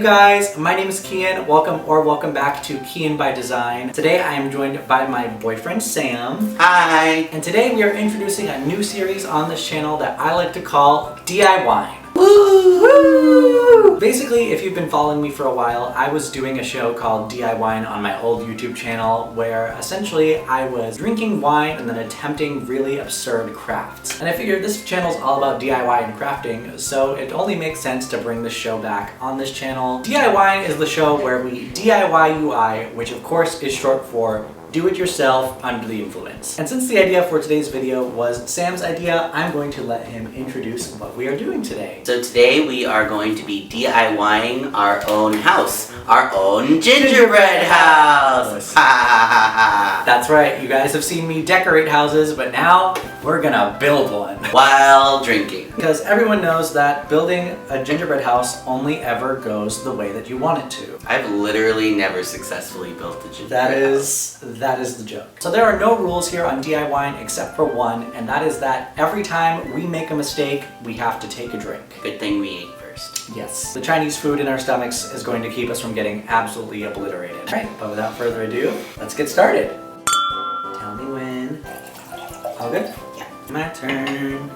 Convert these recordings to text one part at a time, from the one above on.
you guys, my name is Kyian. Welcome back to Kyian by Design. Today I am joined by my boyfriend Sam. Hi! And today we are introducing a new series on this channel that I like to call DIYUI. Woo! Basically, if you've been following me for a while, I was doing a show called DIYUI on my old YouTube channel where essentially I was drinking wine and then attempting really absurd crafts. And I figured this channel is all about DIY and crafting, so it only makes sense to bring this show back on this channel. DIYUI is the show where we DIY UI, which of course is short for do it yourself under the influence. And since the idea for today's video was Sam's idea, I'm going to let him introduce what we are doing today. So today we are going to be DIYing our own house. Our own gingerbread house! Ha ha ha ha! That's right, you guys have seen me decorate houses, but now we're gonna build one. While drinking. Because everyone knows that building a gingerbread house only ever goes the way that you want it to. I've literally never successfully built a gingerbread house. That is the joke. So there are no rules here on DIY except for one, and that is that every time we make a mistake, we have to take a drink. Good thing we ate first. Yes. The Chinese food in our stomachs is going to keep us from getting absolutely obliterated. All right, but without further ado, let's get started. Tell me when. All good? Yeah. My turn.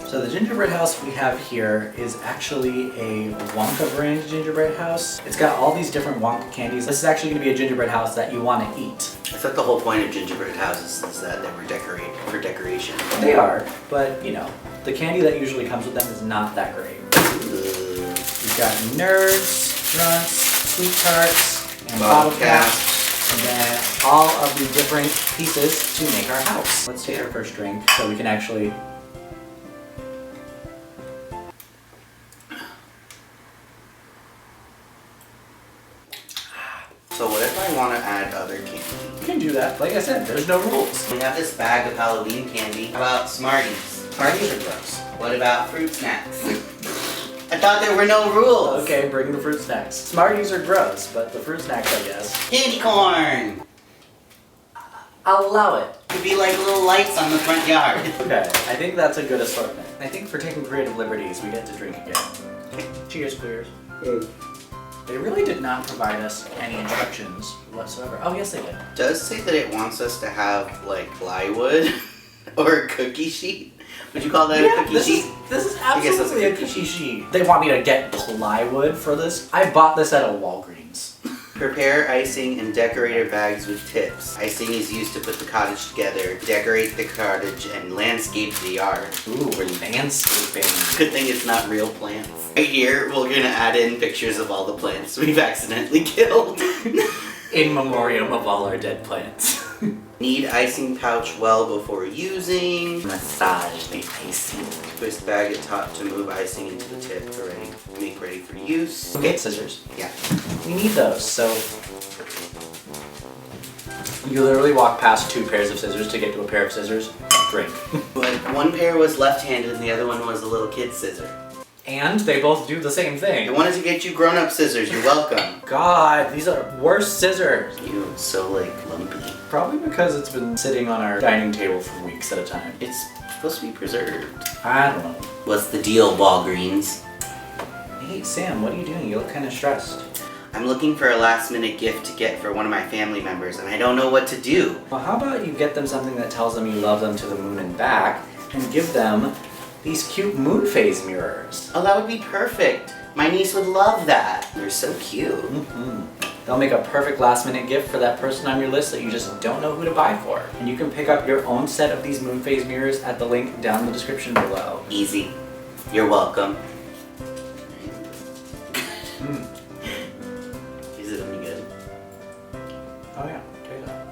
So the gingerbread house we have here is actually a Wonka brand gingerbread house. It's got all these different Wonka candies. This is actually going to be a gingerbread house that you want to eat. I thought the whole point of gingerbread houses is that they were decorated for decoration. They are, but you know, the candy that usually comes with them is not that great. We've got nerds, drunks, sweet tarts, and bottle caps. And then all of the different pieces to make our house. Let's take our first drink so we can actually... So what if I want to add other candy? You can do that. Like I said, there's no rules. We have this bag of Halloween candy. How about Smarties? Smarties are gross. What about fruit snacks? I thought there were no rules. Okay, bring the fruit snacks. Smarties are gross, but the fruit snacks, I guess. Candy corn! I'll allow it. Could be like little lights on the front yard. Okay, I think that's a good assortment. I think for taking creative liberties, we get to drink again. Cheers, queers. They really did not provide us any instructions whatsoever. Oh, yes, they did. It does say that it wants us to have like plywood or a cookie sheet. Would you call that a cookie sheet? This is absolutely a cookie sheet. They want me to get plywood for this. I bought this at a Walgreens. Prepare icing in decorator bags with tips. Icing is used to put the cottage together, decorate the cottage, and landscape the yard. Ooh, we're landscaping. Good thing it's not real plants. Right here, we're gonna add in pictures of all the plants we've accidentally killed. In memoriam of all our dead plants. Knead icing pouch well before using. Massage the icing. Twist bag at top to move icing into the tip. Make ready for use. Okay, scissors. Yeah. We need those, so... You literally walk past 2 pairs of scissors to get to a pair of scissors. Drink. But one pair was left-handed and the other one was a little kid scissor. And they both do the same thing. I wanted to get you grown-up scissors. You're welcome. God, these are worse scissors. Ew, it's so like lumpy. Probably because it's been sitting on our dining table for weeks at a time. It's supposed to be preserved. I don't know. What's the deal, Walgreens? Hey, Sam, what are you doing? You look kind of stressed. I'm looking for a last-minute gift to get for one of my family members, and I don't know what to do. Well, how about you get them something that tells them you love them to the moon and back, and give them these cute moon phase mirrors. Oh, that would be perfect. My niece would love that. They're so cute. Mm-hmm. They'll make a perfect last-minute gift for that person on your list that you just don't know who to buy for. And you can pick up your own set of these moon phase mirrors at the link down in the description below. Easy. You're welcome. Is it any good? Oh yeah, take that.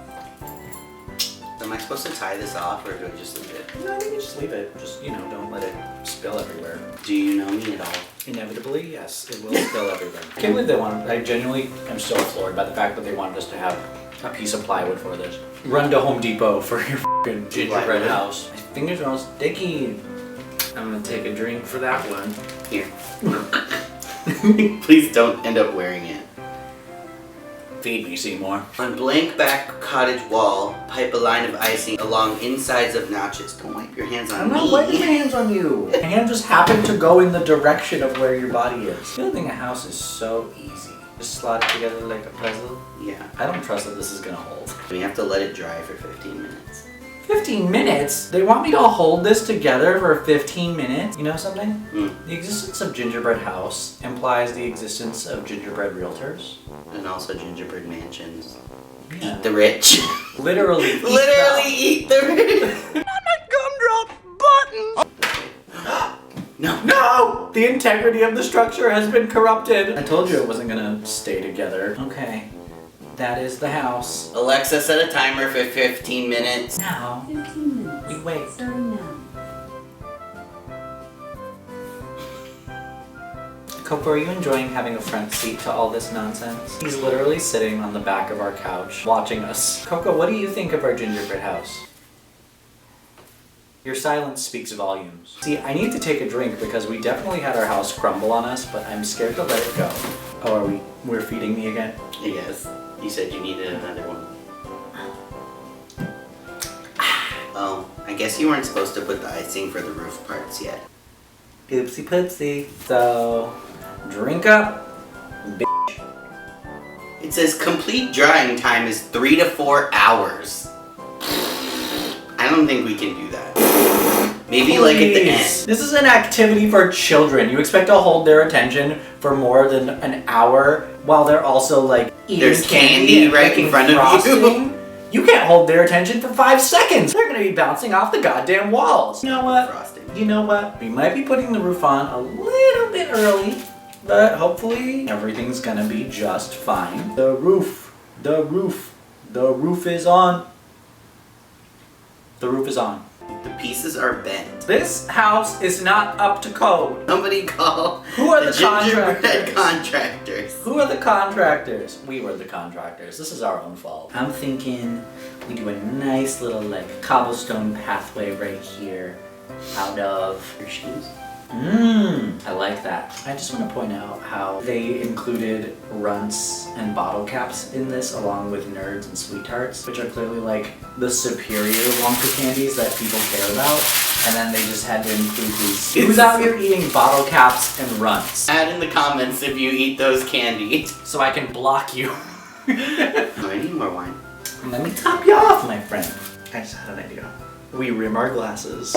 Am I supposed to tie this off or do I just leave it? No, I think you just leave it. Just, you know, don't let it spill everywhere. Do you know me at all? Inevitably, yes, it will spill everywhere. I can't believe they wanted, I genuinely am so floored by the fact that they wanted us to have a piece of plywood for this. Run to Home Depot for your f***ing gingerbread house. My fingers are all sticky. I'm gonna take a drink for that one. Here. Please don't end up wearing it. Feed me, Seymour. On blank back cottage wall, pipe a line of icing along insides of notches. Don't wipe your hands on I'm me. not wiping my hands on you. My hand just happened to go in the direction of where your body is. Building a house is so easy. Just slot it together like a puzzle. Yeah. I don't trust that this is gonna hold. We have to let it dry for 15 minutes. 15 minutes? They want me to hold this together for 15 minutes? You know something? The existence of gingerbread house implies the existence of gingerbread realtors. And also gingerbread mansions. Yeah. Eat the rich. Literally. Eat the rich. No. No! The integrity of the structure has been corrupted. I told you it wasn't gonna stay together. Okay. That is the house. Alexa, set a timer for 15 minutes. Now. 15 minutes. We wait. Starting now. Coco, are you enjoying having a front seat to all this nonsense? He's literally sitting on the back of our couch, watching us. Coco, what do you think of our gingerbread house? Your silence speaks volumes. See, I need to take a drink because we definitely had our house crumble on us, but I'm scared to let it go. Oh, we're feeding me again? Yes. You said you needed another one. Oh, I guess you weren't supposed to put the icing for the roof parts yet. Oopsie poopsie. So, drink up, It says complete drying time is 3 to 4 hours. I don't think we can do that. Maybe like at the end. This is an activity for children. You expect to hold their attention for more than an hour while they're also like eating There's candy and right in picking front of you. frosting? You can't hold their attention for 5 seconds. They're gonna be bouncing off the goddamn walls. You know what? Frosting. You know what? We might be putting the roof on a little bit early, but hopefully everything's gonna be just fine. The roof is on. The roof is on. The pieces are bent. This house is not up to code. Somebody call Who are the gingerbread contractors? contractors. Who are the contractors? We were the contractors. This is our own fault. I'm thinking we do a nice little like cobblestone pathway right here out of Your shoes? I like that. I just want to point out how they included runts and bottle caps in this along with nerds and sweet tarts, which are clearly like the superior Wonka candies that people care about. And then they just had to include these. Who's out here eating bottle caps and runts? Add in the comments if you eat those candies. So I can block you. Oh, I need more wine. Let me top you off, my friend. I just had an idea. We rim our glasses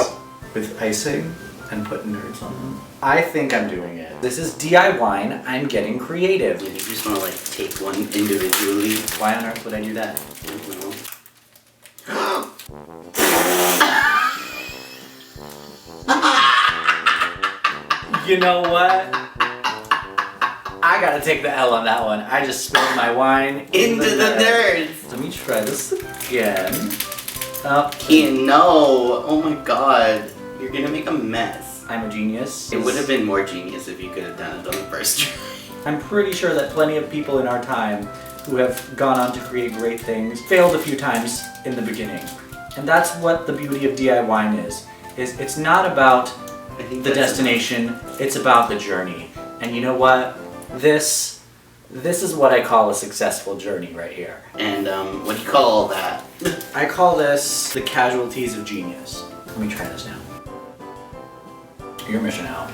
with icing and put nerds on them. I think I'm doing it. This is DIY. I'm getting creative. Maybe you just want to like take one individually. Why on earth would I do that? I don't know. You know what? I gotta take the L on that one. I just spilled my wine Into the nerds. Let me try this again. Oh, Kyian, no. Oh my god. You're gonna make a mess. I'm a genius. It would have been more genius if you could have done it on the first try. I'm pretty sure that plenty of people in our time who have gone on to create great things failed a few times in the beginning. And that's what the beauty of DIY is it's not about I think the that's destination, it's about the journey. And you know what? This is what I call a successful journey right here. And what do you call all that? I call this the casualties of genius. Let me try this now. You're missing out.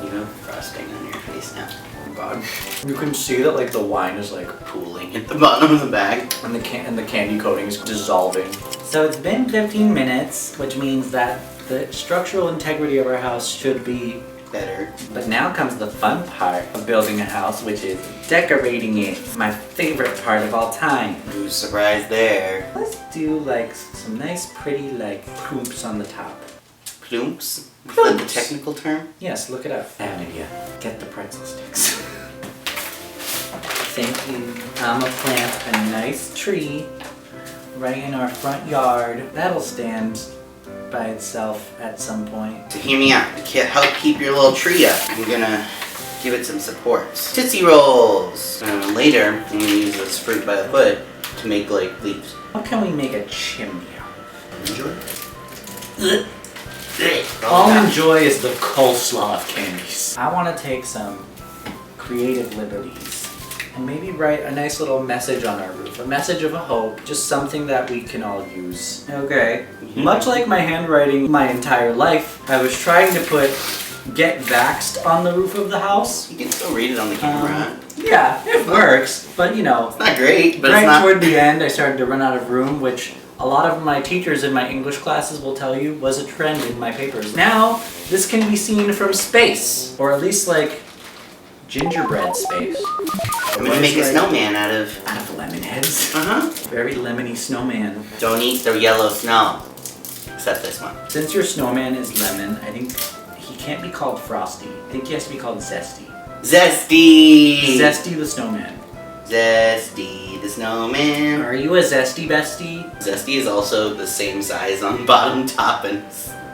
You have frosting on your face now. Oh god. You can see that like the wine is like Pooling at the bottom of the bag. and the candy coating is dissolving. So it's been 15 minutes, which means that the structural integrity of our house should be Better. But now comes the fun part of building a house, which is decorating it. My favorite part of all time. Who's surprised there? Let's do like some nice pretty like poops on the top. Plumps? Is that the Plumps. technical term? Yes, look it up. I have an idea. Get the pretzel sticks. Thank you. I'm gonna plant a nice tree right in our front yard. That'll stand by itself at some point. To hear me out, to help keep your little tree up, I'm gonna give it some supports. Tootsie Rolls! Later, I'm gonna use this fruit by the foot to make like leaves. What can we make a chimney out of? Enjoy. Almond Joy is the coleslaw of candies. I want to take some creative liberties and maybe write a nice little message on our roof. A message of a hope, just something that we can all use. Okay. Much like my handwriting my entire life, I was trying to put "Get Vaxxed" on the roof of the house. You can still read it on the camera. Yeah, it works, but you know. It's not great, but right it's not... toward the end, I started to run out of room, which a lot of my teachers in my English classes will tell you was a trend in my papers. Now, this can be seen from space, or at least like gingerbread space. I'm gonna make a snowman out of lemon heads. Very lemony snowman. Don't eat the yellow snow. Except this one. Since your snowman is lemon, I think he can't be called Frosty. I think he has to be called Zesty. Zesty! Zesty the snowman. Zesty the snowman. Are you a Zesty bestie? Zesty is also the same size on bottom, top, and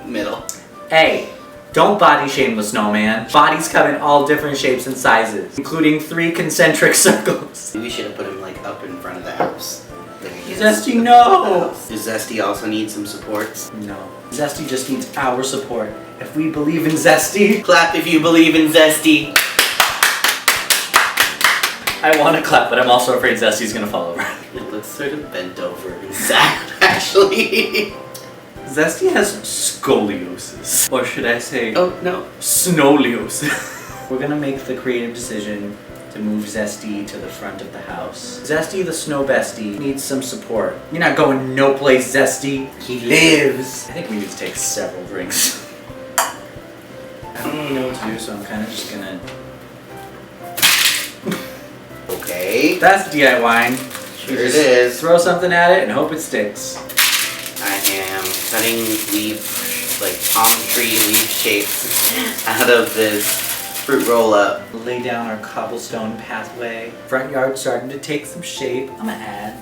middle. Hey, don't body shame the snowman. Bodies come in all different shapes and sizes, including 3 concentric circles. Maybe we should have put him like up in front of the house. Zesty, no! Does Zesty also need some supports? No. Zesty just needs our support. If we believe in Zesty... Clap if you believe in Zesty! I want to clap, but I'm also afraid Zesty's gonna fall over. It looks sort of bent over and sad, actually. Zesty has scoliosis. Or should I say... Oh, no. Snowliosis. We're gonna make the creative decision to move Zesty to the front of the house. Zesty the snow bestie needs some support. You're not going no place, Zesty. He lives. I think we need to take several drinks. I don't really know what to do, so I'm kind of just gonna... Okay. That's DIY. Sure it is. Throw something at it and hope it sticks. I am cutting leaf, like palm tree leaf shapes out of this fruit roll up. Lay down our cobblestone pathway. Front yard starting to take some shape. I'm gonna add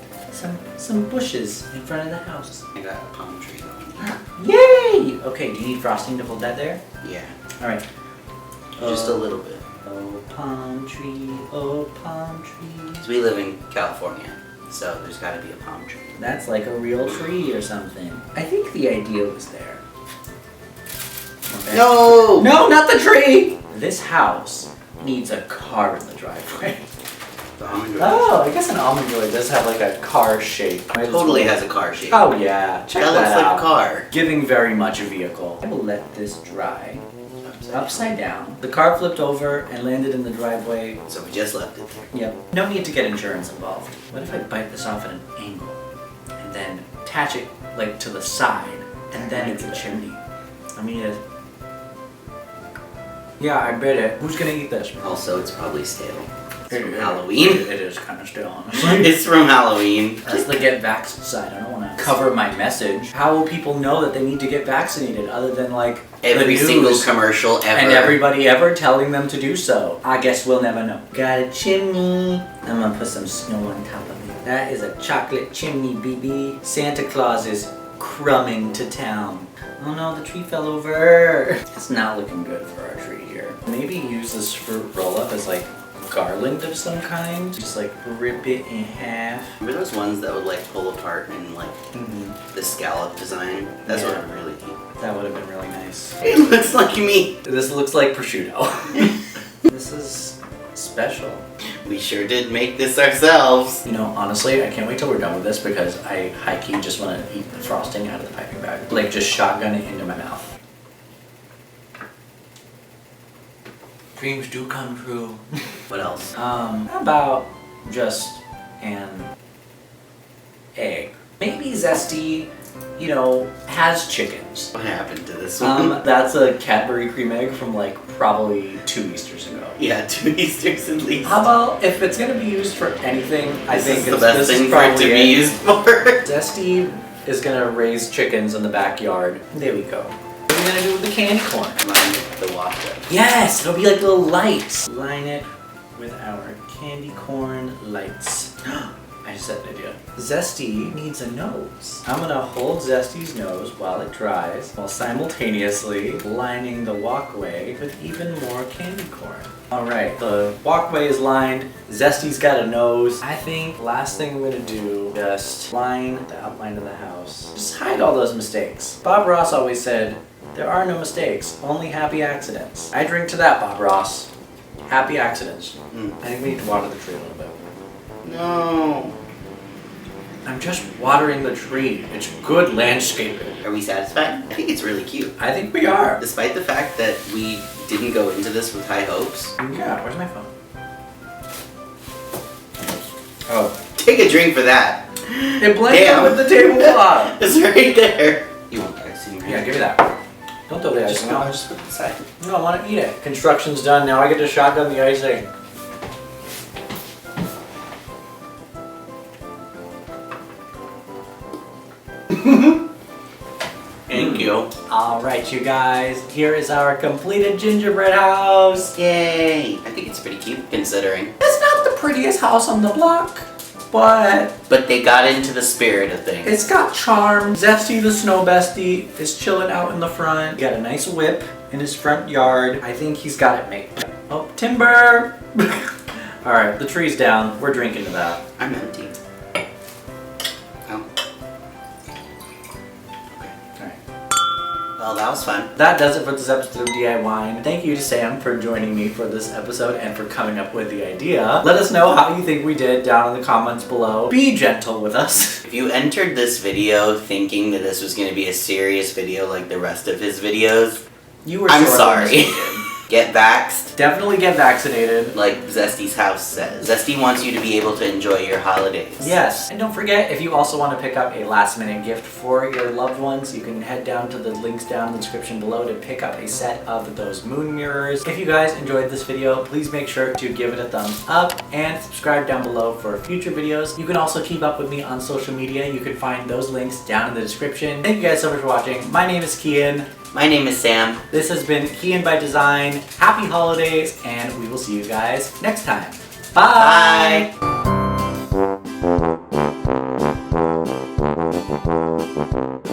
some bushes in front of the house. I got a palm tree going. Yay! Okay, do you need frosting to hold that there? Yeah. Alright. Just a little bit. Oh palm tree, oh palm tree. 'Cause we live in California, so there's gotta be a palm tree. That's like a real tree or something. I think the idea was there. Okay. No! No, not the tree! This house needs a car in the driveway. The almond joy. Oh, I guess an almond joy does have like a car shape. Totally has a car shape. Oh yeah, check that, That looks out. like a car. Giving very much a vehicle. I will let this dry. Upside down. The car flipped over and landed in the driveway. So we just left it there. Yep. No need to get insurance involved. What if I bite this off at an angle and then attach it like to the side and then it's a chimney? I mean, yeah, I bit it. Who's gonna eat this? Also, it's probably stale. It's from It Halloween. is kind of stale, honestly. It's from Halloween. That's the get vaxxed side. I don't want to cover my message. How will people know that they need to get vaccinated other than like Every the single news commercial ever. and everybody ever telling them to do so? I guess we'll never know. Got a chimney. I'm gonna put some snow on top of it. That is a chocolate chimney, BB. Santa Claus is crumbing to town. Oh no, the tree fell over. It's not looking good for our tree here. Maybe use this fruit roll up as like garland of some kind. Just like rip it in half. Remember those ones that would like pull apart and like the scallop design? That's what I'm really keep. That would have been really nice. It looks like me. This looks like prosciutto. This is special. We sure did make this ourselves. You know, honestly, I can't wait till we're done with this because I high-key just want to eat the frosting out of the piping bag. Like just shotgun it into my mouth. Dreams do come true. What else? How about just an egg? Maybe Zesty, you know, has chickens. What happened to this one? That's a Cadbury cream egg from like probably 2 Easters ago. Yeah, 2 Easters at least. How about if it's gonna be used for anything, I think This is the best thing for it to be used for. Zesty is gonna raise chickens in the backyard. There we go. What are we gonna do with the candy corn? Line the water. Yes, it'll be like little lights. Line it with our candy corn lights. I just had an idea. Zesty needs a nose. I'm gonna hold Zesty's nose while it dries, while simultaneously lining the walkway with even more candy corn. Alright, the walkway is lined, Zesty's got a nose. I think last thing I'm gonna do, just line the outline of the house. Just hide all those mistakes. Bob Ross always said, there are no mistakes, only happy accidents. I drink to that, Bob Ross. Happy accidents. I think we need to water the tree a little bit. No. I'm just watering the tree. It's good landscaping. Are we satisfied? I think it's really cute. I think we are. Despite the fact that we didn't go into this with high hopes. Yeah, where's my phone? Oh. Take a drink for that. It blended up with the tablecloth. It's right there. You want icing? Yeah, give me that. Don't throw the icing out. I'll just put it aside. No, I want to eat it. Construction's done. Now I get to shotgun the icing. Thank you. Alright, you guys. Here is our completed gingerbread house. Yay. I think it's pretty cute considering. It's not the prettiest house on the block, but they got into the spirit of things. it's got charm. Zesty the snow bestie is chilling out in the front. He got a nice whip in his front yard. I think he's got it made. Oh, timber! Alright, the tree's down. We're drinking to that. I'm empty. Oh. Well, that was fun. That does it for this episode of DIY. Thank you to Sam for joining me for this episode and for coming up with the idea. Let us know how you think we did down in the comments below. Be gentle with us. If you entered this video thinking that this was going to be a serious video like the rest of his videos, You were I'm sorely sorry. mistaken. Get vaxxed, Definitely get vaccinated. like Zesty's house says. Zesty wants you to be able to enjoy your holidays. Yes, and don't forget, if you also want to pick up a last minute gift for your loved ones, you can head down to the links down in the description below to pick up a set of those moon mirrors. If you guys enjoyed this video, please make sure to give it a thumbs up and subscribe down below for future videos. You can also keep up with me on social media. You can find those links down in the description. Thank you guys so much for watching. My name is Kyian. My name is Sam. This has been Kyian by Design. Happy holidays, and we will see you guys next time. Bye! Bye.